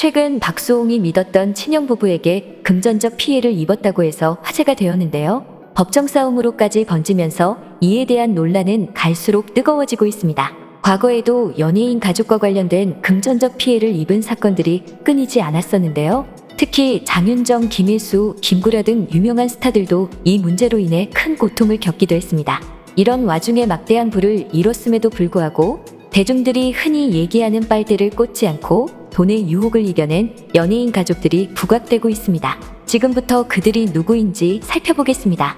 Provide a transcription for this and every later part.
최근 박수홍이 믿었던 친형 부부에게 금전적 피해를 입었다고 해서 화제가 되었는데요. 법정 싸움으로까지 번지면서 이에 대한 논란은 갈수록 뜨거워지고 있습니다. 과거에도 연예인 가족과 관련된 금전적 피해를 입은 사건들이 끊이지 않았었는데요. 특히 장윤정, 김혜수, 김구라 등 유명한 스타들도 이 문제로 인해 큰 고통을 겪기도 했습니다. 이런 와중에 막대한 부를 이뤘음에도 불구하고 대중들이 흔히 얘기하는 빨대를 꽂지 않고 돈의 유혹을 이겨낸 연예인 가족들이 부각되고 있습니다. 지금부터 그들이 누구인지 살펴보겠습니다.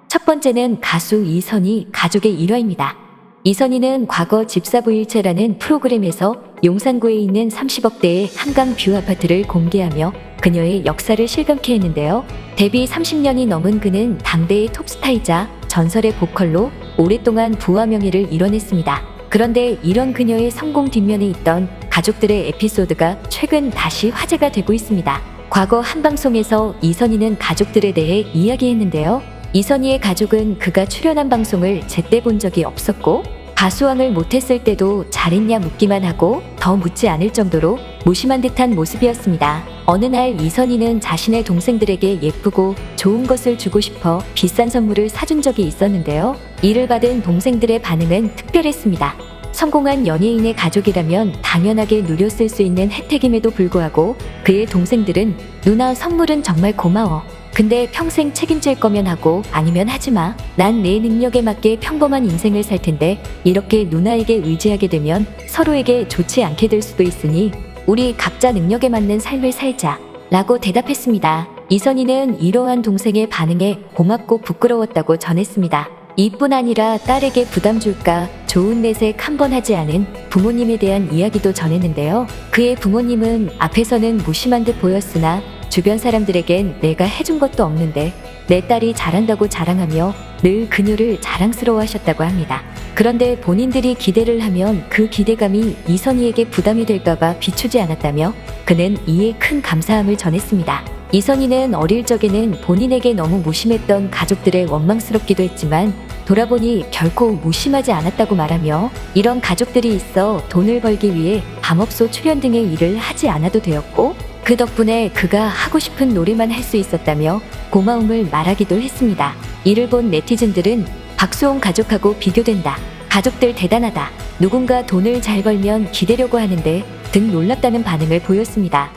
첫 번째는 가수 이선희, 가족의 일화입니다. 이선희는 과거 집사부일체라는 프로그램에서 용산구에 있는 30억대의 한강 뷰 아파트를 공개하며 그녀의 역사를 실감케 했는데요. 데뷔 30년이 넘은 그는 당대의 톱스타이자 전설의 보컬로 오랫동안 부와 명예를 이뤄냈습니다. 그런데 이런 그녀의 성공 뒷면에 있던 가족들의 에피소드가 최근 다시 화제가 되고 있습니다. 과거 한 방송에서 이선희는 가족들에 대해 이야기했는데요. 이선희의 가족은 그가 출연한 방송을 제때 본 적이 없었고 가수왕을 못했을 때도 잘했냐 묻기만 하고 더 묻지 않을 정도로 무심한 듯한 모습이었습니다. 어느 날 이선희는 자신의 동생들에게 예쁘고 좋은 것을 주고 싶어 비싼 선물을 사준 적이 있었는데요. 이를 받은 동생들의 반응은 특별했습니다. 성공한 연예인의 가족이라면 당연하게 누렸을 수 있는 혜택임에도 불구하고 그의 동생들은 누나 선물은 정말 고마워. 근데 평생 책임질 거면 하고 아니면 하지 마. 난 내 능력에 맞게 평범한 인생을 살 텐데 이렇게 누나에게 의지하게 되면 서로에게 좋지 않게 될 수도 있으니 우리 각자 능력에 맞는 삶을 살자 라고 대답했습니다. 이선희는 이러한 동생의 반응에 고맙고 부끄러웠다고 전했습니다. 이뿐 아니라 딸에게 부담 줄까 좋은 내색 한 번 하지 않은 부모님에 대한 이야기도 전했는데요. 그의 부모님은 앞에서는 무심한 듯 보였으나 주변 사람들에겐 내가 해준 것도 없는데 내 딸이 잘한다고 자랑하며 늘 그녀를 자랑스러워하셨다고 합니다. 그런데 본인들이 기대를 하면 그 기대감이 이선희에게 부담이 될까봐 비추지 않았다며 그는 이에 큰 감사함을 전했습니다. 이선희는 어릴 적에는 본인에게 너무 무심했던 가족들의 원망스럽기도 했지만 돌아보니 결코 무심하지 않았다고 말하며 이런 가족들이 있어 돈을 벌기 위해 밤업소 출연 등의 일을 하지 않아도 되었고 그 덕분에 그가 하고 싶은 노래만 할 수 있었다며 고마움을 말하기도 했습니다. 이를 본 네티즌들은 박수홍 가족하고 비교된다. 가족들 대단하다. 누군가 돈을 잘 벌면 기대려고 하는데 등 놀랍다는 반응을 보였습니다.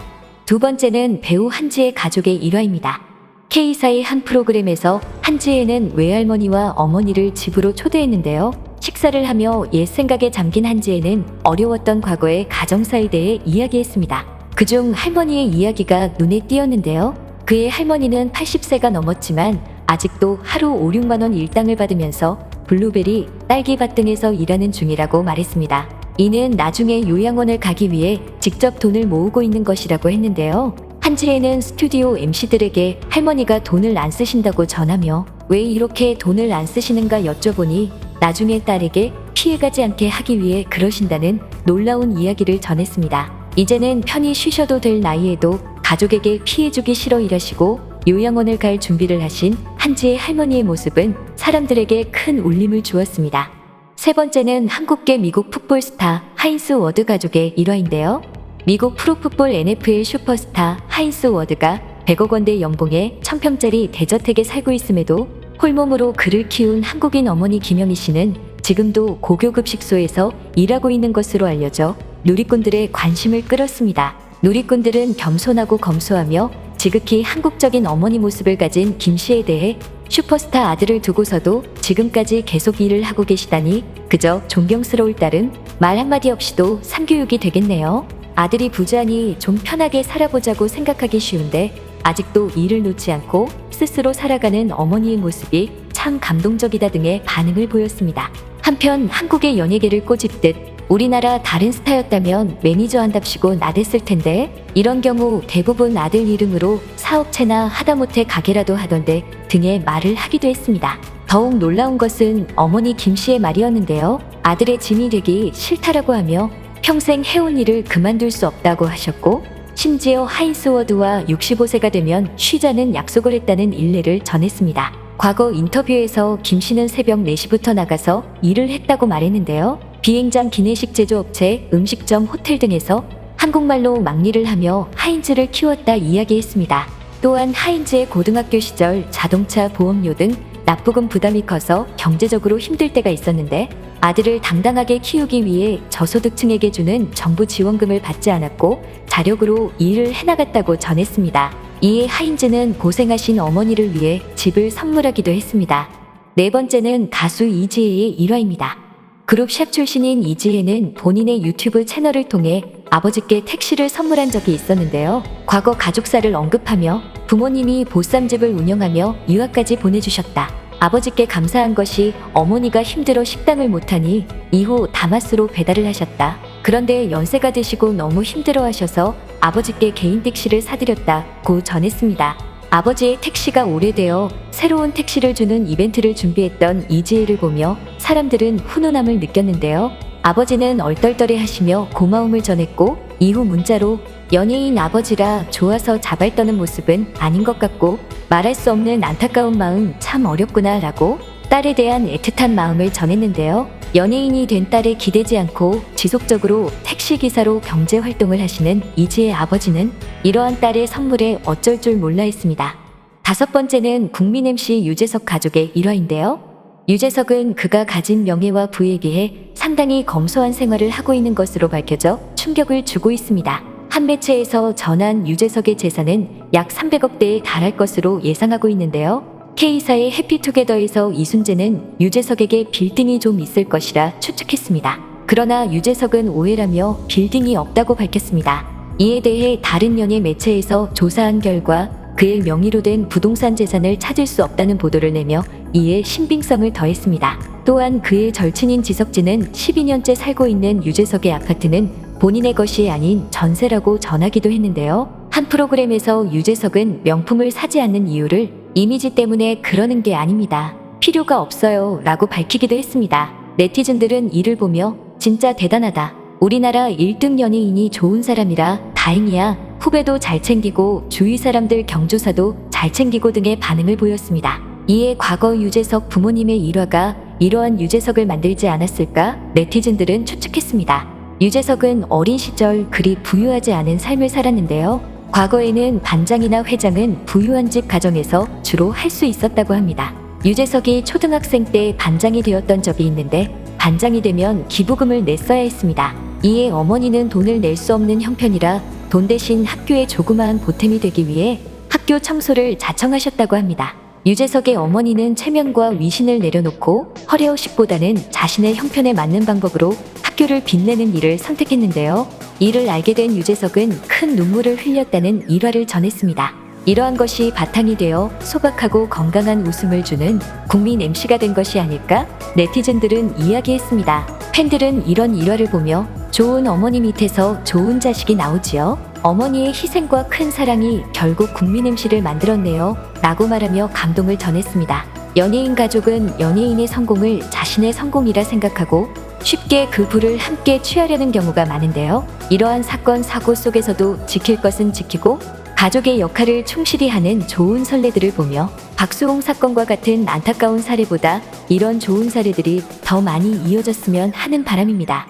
두 번째는 배우 한지의 가족의 일화입니다. K사의 한 프로그램에서 한지혜는 외할머니와 어머니를 집으로 초대했는데요. 식사를 하며 옛 생각에 잠긴 한지혜는 어려웠던 과거의 가정사에 대해 이야기했습니다. 그중 할머니의 이야기가 눈에 띄었는데요. 그의 할머니는 80세가 넘었지만 아직도 하루 5, 6만 원 일당을 받으면서 블루베리, 딸기밭 등에서 일하는 중이라고 말했습니다. 이는 나중에 요양원을 가기 위해 직접 돈을 모으고 있는 것이라고 했는데요. 한지혜는 스튜디오 MC들에게 할머니가 돈을 안 쓰신다고 전하며 왜 이렇게 돈을 안 쓰시는가 여쭤보니 나중에 딸에게 피해가지 않게 하기 위해 그러신다는 놀라운 이야기를 전했습니다. 이제는 편히 쉬셔도 될 나이에도 가족에게 피해주기 싫어 일하시고 요양원을 갈 준비를 하신 한지의 할머니의 모습은 사람들에게 큰 울림을 주었습니다. 세 번째는 한국계 미국 풋볼 스타 하인스 워드 가족의 일화인데요. 미국 프로풋볼 NFL 슈퍼스타 하인스 워드가 100억 원대 연봉에 1000평짜리 대저택에 살고 있음에도 홀몸으로 그를 키운 한국인 어머니 김영희 씨는 지금도 고교급 식소에서 일하고 있는 것으로 알려져 누리꾼들의 관심을 끌었습니다. 누리꾼들은 겸손하고 검소하며 지극히 한국적인 어머니 모습을 가진 김 씨에 대해 슈퍼스타 아들을 두고서도 지금까지 계속 일을 하고 계시다니 그저 존경스러울 따름 말 한마디 없이도 삼교육이 되겠네요. 아들이 부자니 좀 편하게 살아보자고 생각하기 쉬운데 아직도 일을 놓지 않고 스스로 살아가는 어머니의 모습이 참 감동적이다 등의 반응을 보였습니다. 한편 한국의 연예계를 꼬집듯 우리나라 다른 스타였다면 매니저 한답시고 나댔을 텐데 이런 경우 대부분 아들 이름으로 사업체나 하다못해 가게라도 하던데 등의 말을 하기도 했습니다. 더욱 놀라운 것은 어머니 김 씨의 말이었는데요. 아들의 짐이 되기 싫다라고 하며 평생 해온 일을 그만둘 수 없다고 하셨고 심지어 하인스 워드와 65세가 되면 쉬자는 약속을 했다는 일례를 전했습니다. 과거 인터뷰에서 김 씨는 새벽 4시부터 나가서 일을 했다고 말했는데요. 비행장 기내식 제조업체, 음식점, 호텔 등에서 한국말로 막리를 하며 하인즈를 키웠다 이야기했습니다. 또한 하인즈의 고등학교 시절 자동차 보험료 등 납부금 부담이 커서 경제적으로 힘들 때가 있었는데 아들을 당당하게 키우기 위해 저소득층에게 주는 정부 지원금을 받지 않았고 자력으로 일을 해나갔다고 전했습니다. 이에 하인즈는 고생하신 어머니를 위해 집을 선물하기도 했습니다. 네 번째는 가수 이지혜의 일화입니다. 그룹 샵 출신인 이지혜는 본인의 유튜브 채널을 통해 아버지께 택시를 선물한 적이 있었는데요. 과거 가족사를 언급하며 부모님이 보쌈집을 운영하며 유학까지 보내주셨다. 아버지께 감사한 것이 어머니가 힘들어 식당을 못하니 이후 다마스로 배달을 하셨다. 그런데 연세가 드시고 너무 힘들어 하셔서 아버지께 개인 택시를 사드렸다고 전했습니다. 아버지의 택시가 오래되어 새로운 택시를 주는 이벤트를 준비했던 이지혜를 보며 사람들은 훈훈함을 느꼈는데요. 아버지는 얼떨떨해 하시며 고마움을 전했고 이후 문자로 연예인 아버지라 좋아서 자발 떠는 모습은 아닌 것 같고 말할 수 없는 안타까운 마음 참 어렵구나 라고 딸에 대한 애틋한 마음을 전했는데요. 연예인이 된 딸에 기대지 않고 지속적으로 택시기사로 경제활동을 하시는 이지혜 아버지는 이러한 딸의 선물에 어쩔 줄 몰라 했습니다. 다섯 번째는 국민 MC 유재석 가족의 일화인데요. 유재석은 그가 가진 명예와 부에 비해 상당히 검소한 생활을 하고 있는 것으로 밝혀져 충격을 주고 있습니다. 한 매체에서 전한 유재석의 재산은 약 300억대에 달할 것으로 예상하고 있는데요. K사의 해피투게더에서 이순재는 유재석에게 빌딩이 좀 있을 것이라 추측했습니다. 그러나 유재석은 오해라며 빌딩이 없다고 밝혔습니다. 이에 대해 다른 연예 매체에서 조사한 결과 그의 명의로 된 부동산 재산을 찾을 수 없다는 보도를 내며 이에 신빙성을 더했습니다. 또한 그의 절친인 지석진은 12년째 살고 있는 유재석의 아파트는 본인의 것이 아닌 전세라고 전하기도 했는데요. 한 프로그램에서 유재석은 명품을 사지 않는 이유를 이미지 때문에 그러는 게 아닙니다. 필요가 없어요 라고 밝히기도 했습니다. 네티즌들은 이를 보며 진짜 대단하다. 우리나라 1등 연예인이 좋은 사람이라 다행이야. 후배도 잘 챙기고 주위 사람들 경조사도 잘 챙기고 등의 반응을 보였습니다. 이에 과거 유재석 부모님의 일화가 이러한 유재석을 만들지 않았을까 네티즌들은 추측했습니다. 유재석은 어린 시절 그리 부유하지 않은 삶을 살았는데요. 과거에는 반장이나 회장은 부유한 집 가정에서 주로 할 수 있었다고 합니다. 유재석이 초등학생 때 반장이 되었던 적이 있는데 반장이 되면 기부금을 냈어야 했습니다. 이에 어머니는 돈을 낼 수 없는 형편이라 돈 대신 학교에 조그마한 보탬이 되기 위해 학교 청소를 자청하셨다고 합니다. 유재석의 어머니는 체면과 위신을 내려놓고 허례허식보다는 자신의 형편에 맞는 방법으로 학교를 빛내는 일을 선택했는데요. 이를 알게 된 유재석은 큰 눈물을 흘렸다는 일화를 전했습니다. 이러한 것이 바탕이 되어 소박하고 건강한 웃음을 주는 국민 MC가 된 것이 아닐까? 네티즌들은 이야기했습니다. 팬들은 이런 일화를 보며 좋은 어머니 밑에서 좋은 자식이 나오지요. 어머니의 희생과 큰 사랑이 결국 국민 MC를 만들었네요. 라고 말하며 감동을 전했습니다. 연예인 가족은 연예인의 성공을 자신의 성공이라 생각하고 쉽게 그 부를 함께 취하려는 경우가 많은데요. 이러한 사건, 사고 속에서도 지킬 것은 지키고 가족의 역할을 충실히 하는 좋은 선례들을 보며 박수홍 사건과 같은 안타까운 사례보다 이런 좋은 사례들이 더 많이 이어졌으면 하는 바람입니다.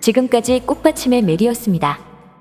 지금까지 꽃받침의 메리였습니다.